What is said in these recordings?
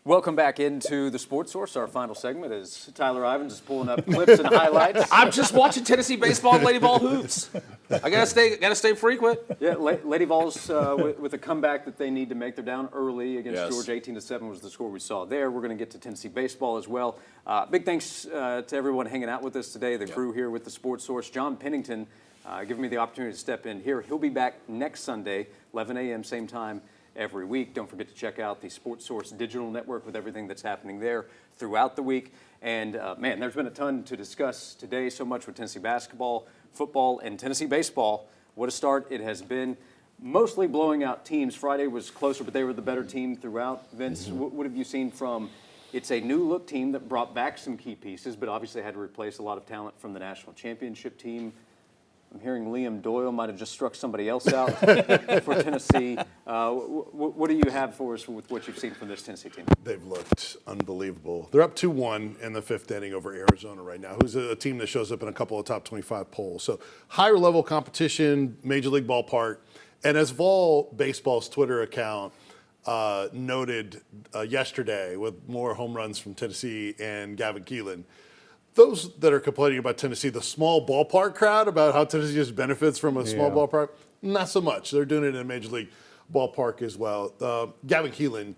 Welcome back into the Sports Source. Our final segment is Tyler Ivins is pulling up clips and highlights. I'm just watching Tennessee baseball and Lady Vol hoops. I gotta stay frequent. Yeah, Lady Vols with a comeback that they need to make. They're down early against Georgia. 18-7 was the score we saw there. We're going to get to Tennessee baseball as well. Big thanks to everyone hanging out with us today. The crew here with the Sports Source. John Pennington giving me the opportunity to step in here. He'll be back next Sunday, 11 a.m. same time every week. Don't forget to check out the Sports Source digital network with everything that's happening there throughout the week. And man, there's been a ton to discuss today, so much with Tennessee basketball, football, and Tennessee baseball. What a start it has been. Mostly blowing out teams. Friday was closer, but they were the better team throughout. Vince, what have you seen from, it's a new look team that brought back some key pieces, but obviously had to replace a lot of talent from the national championship team. I'm hearing Liam Doyle might have just struck somebody else out for Tennessee. What do you have for us with what you've seen from this Tennessee team? They've looked unbelievable. They're up 2-1 in the fifth inning over Arizona right now, who's a team that shows up in a couple of top 25 polls. So higher level competition, Major League ballpark. And as Vol Baseball's Twitter account noted yesterday with more home runs from Tennessee and Gavin Keelan, those that are complaining about Tennessee, the small ballpark crowd, about how Tennessee just benefits from a small ballpark, not so much. They're doing it in a Major League ballpark as well. Gavin Keelan,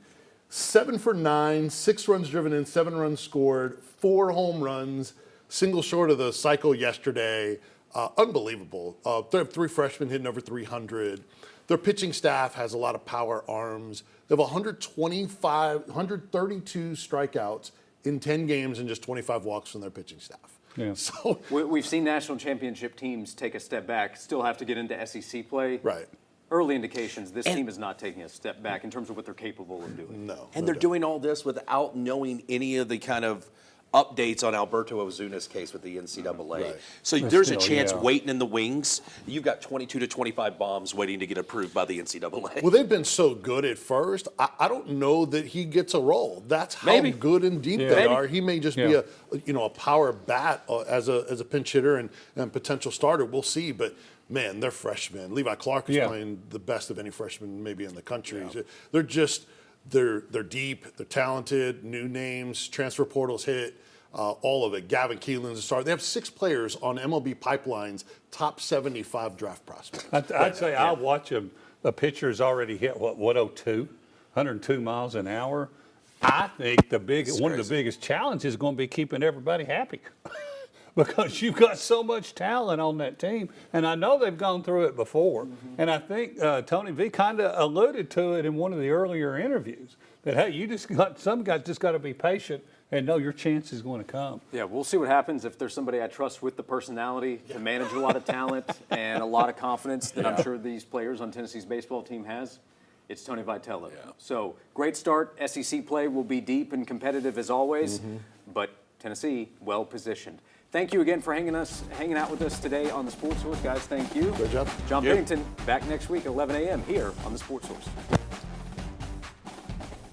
7 for 9, 6 runs driven in, 7 runs scored, 4 home runs, single short of the cycle yesterday. Unbelievable. They have 3 freshmen hitting over 300. Their pitching staff has a lot of power arms. They have 132 strikeouts in 10 games and just 25 walks from their pitching staff. Yeah. So we've seen national championship teams take a step back, still have to get into SEC play. Right. Early indications, this team is not taking a step back in terms of what they're capable of doing. No. And they're doing all this without knowing any of the kind of updates on Alberto Ozuna's case with the NCAA. Right. So But there's still, a chance yeah. waiting in the wings. You've got 22 to 25 bombs waiting to get approved by the NCAA. Well, they've been so good at first. I don't know that he gets a role. That's how Maybe. good and deep they Maybe. are. He may just be a power bat as a pinch hitter and potential starter. We'll see. But man, they're freshmen. Levi Clark is playing the best of any freshman maybe in the country. Yeah. They're just they're deep. They're talented. New names. Transfer portals hit. All of it. Gavin Keelan's a star. They have 6 players on MLB Pipeline's top 75 draft prospects. I'd say I'll watch him. The pitcher's already hit, 102 miles an hour. I think one of the biggest challenges is going to be keeping everybody happy because you've got so much talent on that team. And I know they've gone through it before. And I think Tony V kind of alluded to it in one of the earlier interviews that, hey, some guys just got to be patient and know your chance is going to come. Yeah, we'll see what happens if there's somebody I trust with the personality to manage a lot of talent and a lot of confidence that I'm sure these players on Tennessee's baseball team has. It's Tony Vitello. Yeah. So great start. SEC play will be deep and competitive as always, but Tennessee well positioned. Thank you again for hanging out with us today on the Sports Source, guys. Thank you. Good job. John Pennington back next week at 11 a.m. here on the Sports Source.